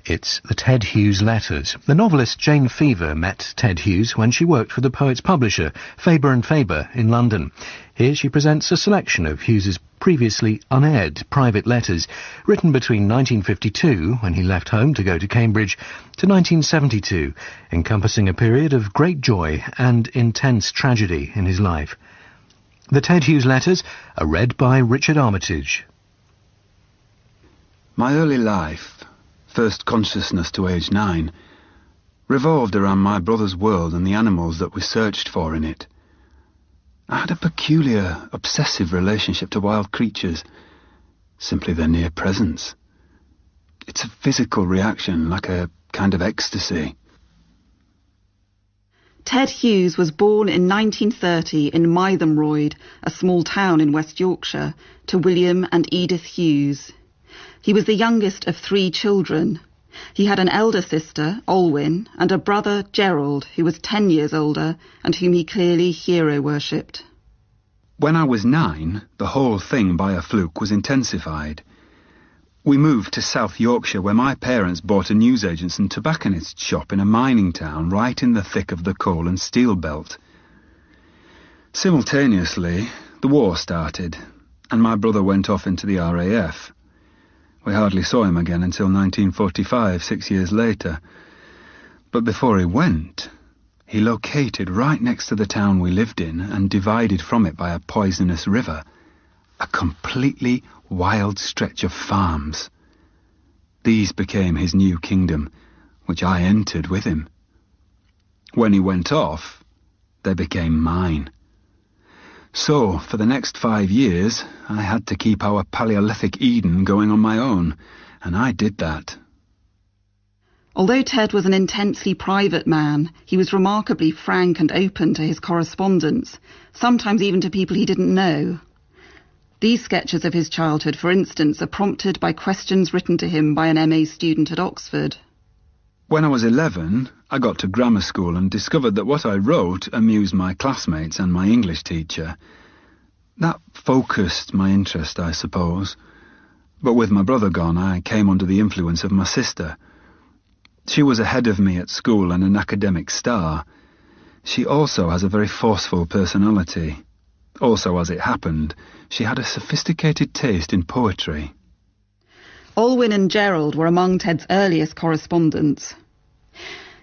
It's the Ted Hьюz letters. The novelist Jane Fiver met Ted Hьюz when she worked for the poet's publisher, Faber and Faber, in London. Here she presents a selection of Hьюz's previously unaired private letters, written between 1952, when he left home to go to Cambridge, to 1972, encompassing a period of great joy and intense tragedy in his life. The Ted Hьюz letters are read by Richard Armitidge. My early life, first consciousness to age 9, revolved around my brother's world and the animals that we searched for in it. I had a peculiar, obsessive relationship to wild creatures, simply their near presence. It's a physical reaction, like a kind of ecstasy. Ted Hьюz was born in 1930 in Mytholmroyd, a small town in West Yorkshire, to William and Edith Hьюz. He was the youngest of 3 children. He had an elder sister, Olwyn, and a brother, Gerald, who was 10 years older and whom he clearly hero-worshipped. When I was 9, the whole thing by a fluke was intensified. We moved to South Yorkshire, where my parents bought a newsagent's and tobacconist's shop in a mining town right in the thick of the coal and steel belt. Simultaneously, the war started, and my brother went off into the RAF. We hardly saw him again until 1945, 6 years later. But before he went, he located right next to the town we lived in and divided from it by a poisonous river, a completely wild stretch of farms. These became his new kingdom, which I entered with him. When he went off, they became mine. So, for the next 5 years, I had to keep our Paleolithic Eden going on my own, and I did that. Although Ted was an intensely private man, he was remarkably frank and open to his correspondence, sometimes even to people he didn't know. These sketches of his childhood, for instance, are prompted by questions written to him by an MA student at Oxford. When I was 11, I got to grammar school and discovered that what I wrote amused my classmates and my English teacher. That focused my interest, I suppose. But with my brother gone, I came under the influence of my sister. She was ahead of me at school and an academic star. She also has a very forceful personality. Also, as it happened, she had a sophisticated taste in poetry. Olwyn and Gerald were among Ted's earliest correspondents.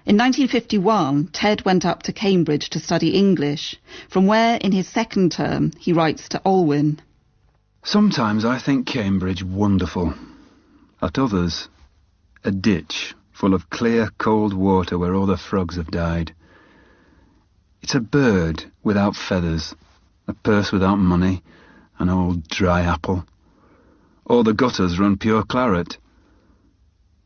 In 1951, Ted went up to Cambridge to study English, from where, in his second term, he writes to Olwyn. Sometimes I think Cambridge wonderful. At others, a ditch full of clear, cold water where all the frogs have died. It's a bird without feathers, a purse without money, an old dry apple. All the gutters run pure claret.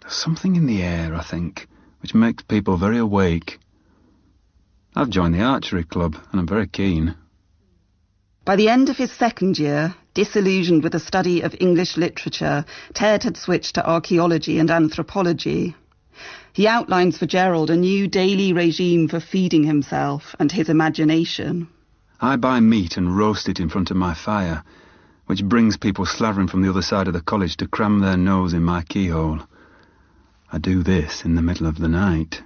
There's something in the air, I think, which makes people very awake. I've joined the archery club, and I'm very keen. By the end of his second year, disillusioned with the study of English literature, Ted had switched to archaeology and anthropology. He outlines for Gerald a new daily regime for feeding himself and his imagination. I buy meat and roast it in front of my fire, which brings people slavering from the other side of the college to cram their nose in my keyhole. I do this in the middle of the night.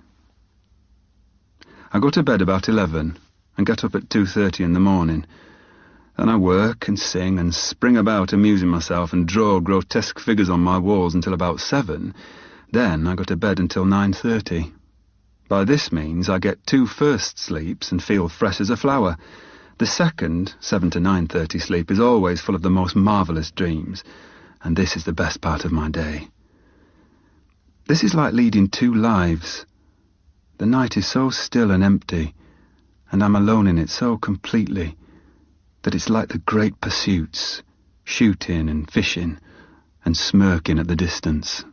I go to bed about 11 and get up at 2:30 in the morning. Then I work and sing and spring about amusing myself and draw grotesque figures on my walls until about 7. Then I go to bed until 9:30. By this means I get 2 first sleeps and feel fresh as a flower. The second, 7 to 9:30 sleep, is always full of the most marvellous dreams, and this is the best part of my day. This is like leading 2 lives. The night is so still and empty, and I'm alone in it so completely, that it's like the great pursuits, shooting and fishing, and smirking at the distance.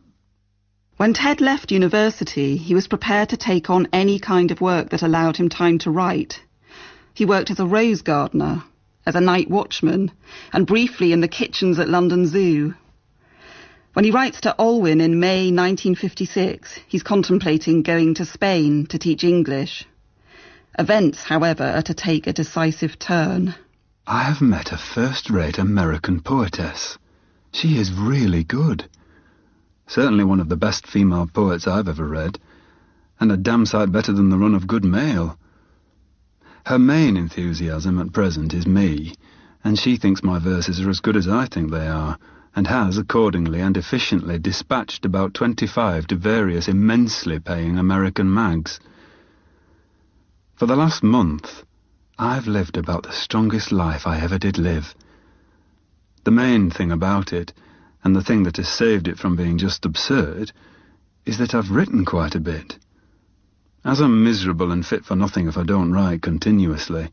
When Ted left university, he was prepared to take on any kind of work that allowed him time to write. He worked as a rose gardener, as a night watchman, and briefly in the kitchens at London Zoo. When he writes to Olwyn in May 1956, he's contemplating going to Spain to teach English. Events, however, are to take a decisive turn. I have met a first-rate American poetess. She is really good. Certainly one of the best female poets I've ever read, and a damn sight better than the run of good male. Her main enthusiasm at present is me, and she thinks my verses are as good as I think they are, and has, accordingly and efficiently, dispatched about 25 to various immensely paying American mags. For the last month, I've lived about the strongest life I ever did live. The main thing about it, and the thing that has saved it from being just absurd, is that I've written quite a bit. As I'm miserable and fit for nothing if I don't write continuously,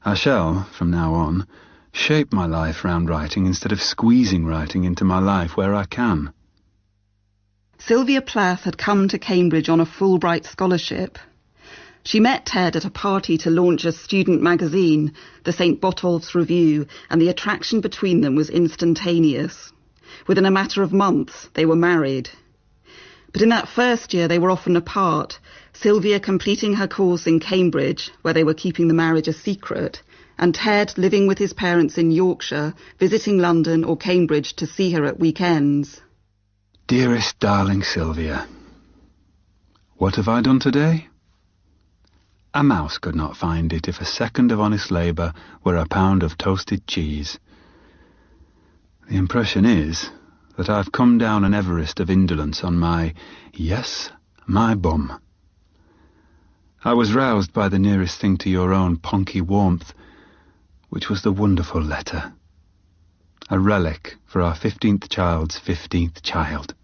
I shall, from now on, shape my life round writing instead of squeezing writing into my life where I can. Sylvia Plath had come to Cambridge on a Fulbright scholarship. She met Ted at a party to launch a student magazine, the St. Botolph's Review, and the attraction between them was instantaneous. Within a matter of months, they were married. But in that first year, they were often apart, Sylvia completing her course in Cambridge, where they were keeping the marriage a secret, and Ted living with his parents in Yorkshire, visiting London or Cambridge to see her at weekends. Dearest darling Sylvia, what have I done today? A mouse could not find it if a second of honest labour were a pound of toasted cheese. The impression is that I've come down an Everest of indolence on my bum. I was roused by the nearest thing to your own ponky warmth, which was the wonderful letter. A relic for our 15th child's 15th child.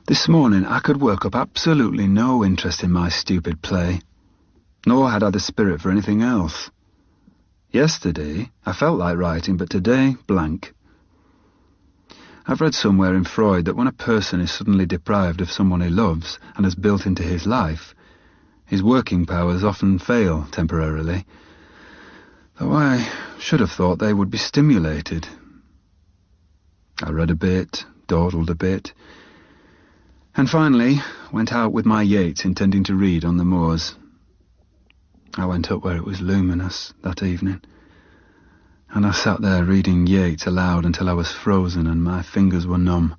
This morning I could work up absolutely no interest in my stupid play, nor had I the spirit for anything else. Yesterday I felt like writing, but today, blank. I've read somewhere in Freud that when a person is suddenly deprived of someone he loves and has built into his life, his working powers often fail temporarily, though I should have thought they would be stimulated. I read a bit, dawdled a bit, and finally went out with my Yeats intending to read on the moors. I went up where it was luminous that evening, and I sat there reading Yeats aloud until I was frozen and my fingers were numb.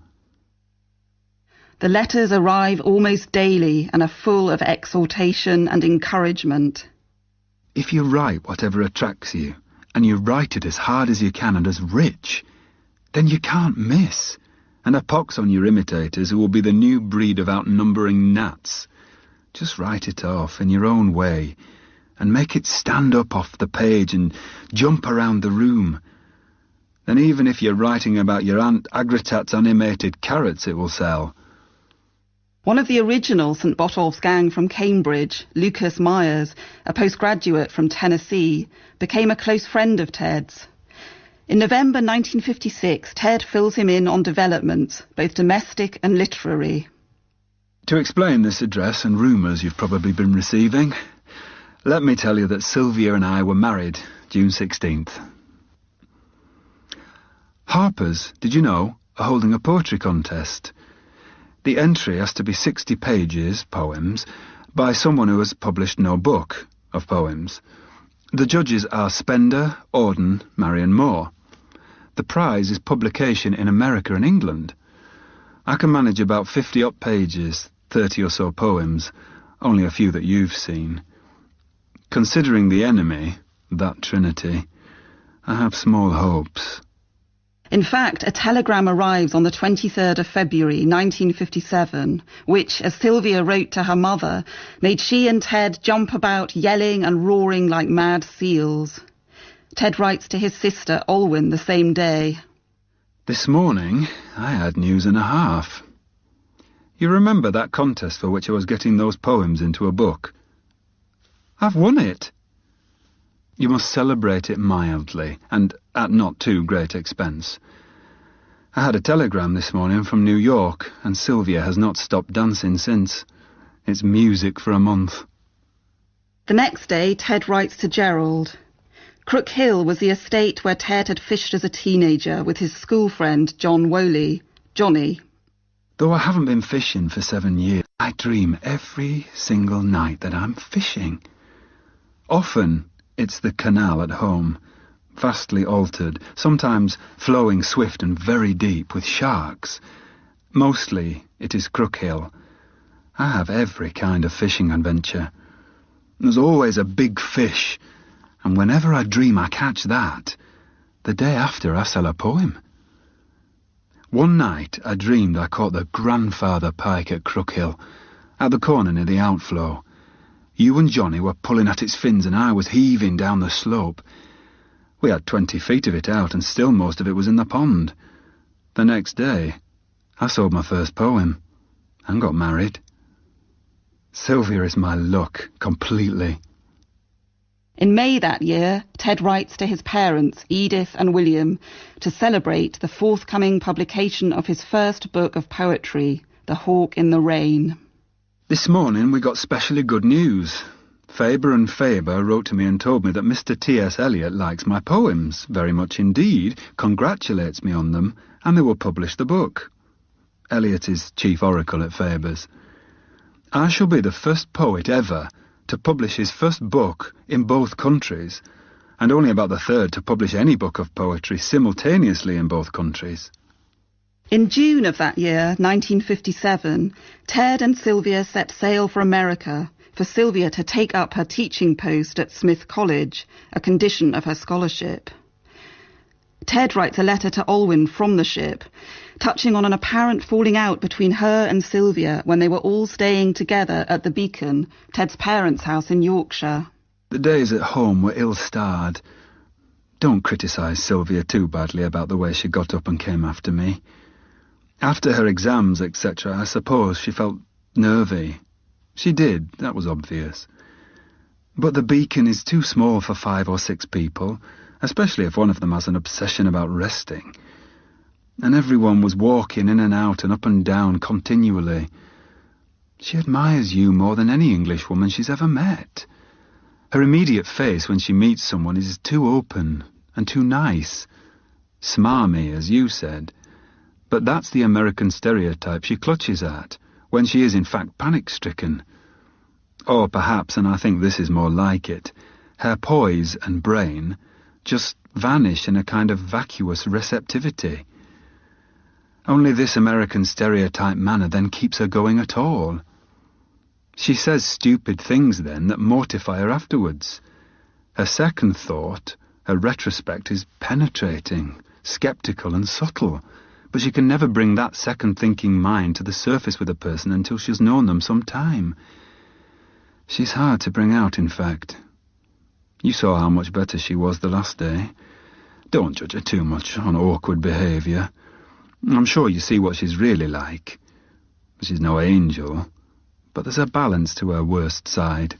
The letters arrive almost daily and are full of exhortation and encouragement. If you write whatever attracts you, and you write it as hard as you can and as rich, then you can't miss. And a pox on your imitators who will be the new breed of outnumbering gnats. Just write it off in your own way, and make it stand up off the page and jump around the room. Then even if you're writing about your Aunt Agratat's animated carrots, it will sell. One of the original St. Botolph's gang from Cambridge, Lucas Myers, a postgraduate from Tennessee, became a close friend of Ted's. In November 1956, Ted fills him in on developments, both domestic and literary. To explain this address and rumours you've probably been receiving, let me tell you that Sylvia and I were married June 16th. Harper's, did you know, are holding a poetry contest. The entry has to be 60 pages, poems, by someone who has published no book of poems. The judges are Spender, Auden, Marion Moore. The prize is publication in America and England. I can manage about 50 up pages, 30 or so poems, only a few that you've seen. Considering the enemy, that trinity, I have small hopes. In fact, a telegram arrives on the 23rd of February 1957, which, as Sylvia wrote to her mother, made she and Ted jump about yelling and roaring like mad seals. Ted writes to his sister Olwyn the same day. This morning I had news and a half. You remember that contest for which I was getting those poems into a book? I've won it. You must celebrate it mildly, and at not too great expense. I had a telegram this morning from New York, and Sylvia has not stopped dancing since. It's music for a month. The next day, Ted writes to Gerald. Crook Hill was the estate where Ted had fished as a teenager with his school friend John Woley, Johnny. Though I haven't been fishing for 7 years, I dream every single night that I'm fishing. Often it's the canal at home, vastly altered, sometimes flowing swift and very deep with sharks. Mostly it is Crookhill. I have every kind of fishing adventure. There's always a big fish, and whenever I dream I catch that, the day after I sell a poem. One night I dreamed I caught the grandfather pike at Crookhill, at the corner near the outflow. You and Johnny were pulling at its fins and I was heaving down the slope. We had 20 feet of it out and still most of it was in the pond. The next day, I sold my first poem and got married. Sylvia is my luck, completely. In May that year, Ted writes to his parents, Edith and William, to celebrate the forthcoming publication of his first book of poetry, The Hawk in the Rain. This morning we got specially good news. Faber and Faber wrote to me and told me that Mr. T.S. Eliot likes my poems very much indeed, congratulates me on them, and they will publish the book. Eliot is chief oracle at Faber's. I shall be the first poet ever to publish his first book in both countries, and only about the third to publish any book of poetry simultaneously in both countries. In June of that year, 1957, Ted and Sylvia set sail for America, for Sylvia to take up her teaching post at Smith College, a condition of her scholarship. Ted writes a letter to Olwyn from the ship, touching on an apparent falling out between her and Sylvia when they were all staying together at the Beacon, Ted's parents' house in Yorkshire. The days at home were ill-starred. Don't criticise Sylvia too badly about the way she got up and came after me. After her exams, etc., I suppose she felt nervy. She did, that was obvious. But the Beacon is too small for 5 or 6 people, especially if one of them has an obsession about resting. And everyone was walking in and out and up and down continually. She admires you more than any Englishwoman she's ever met. Her immediate face when she meets someone is too open and too nice. Smarmy, as you said. But that's the American stereotype she clutches at, when she is in fact panic-stricken. Or perhaps, and I think this is more like it, her poise and brain just vanish in a kind of vacuous receptivity. Only this American stereotype manner then keeps her going at all. She says stupid things then that mortify her afterwards. Her second thought, her retrospect, is penetrating, sceptical and subtle, but she can never bring that second-thinking mind to the surface with a person until she's known them some time. She's hard to bring out, in fact. You saw how much better she was the last day. Don't judge her too much on awkward behaviour. I'm sure you see what she's really like. She's no angel, but there's a balance to her worst side.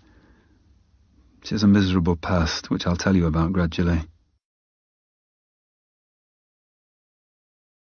She has a miserable past, which I'll tell you about gradually.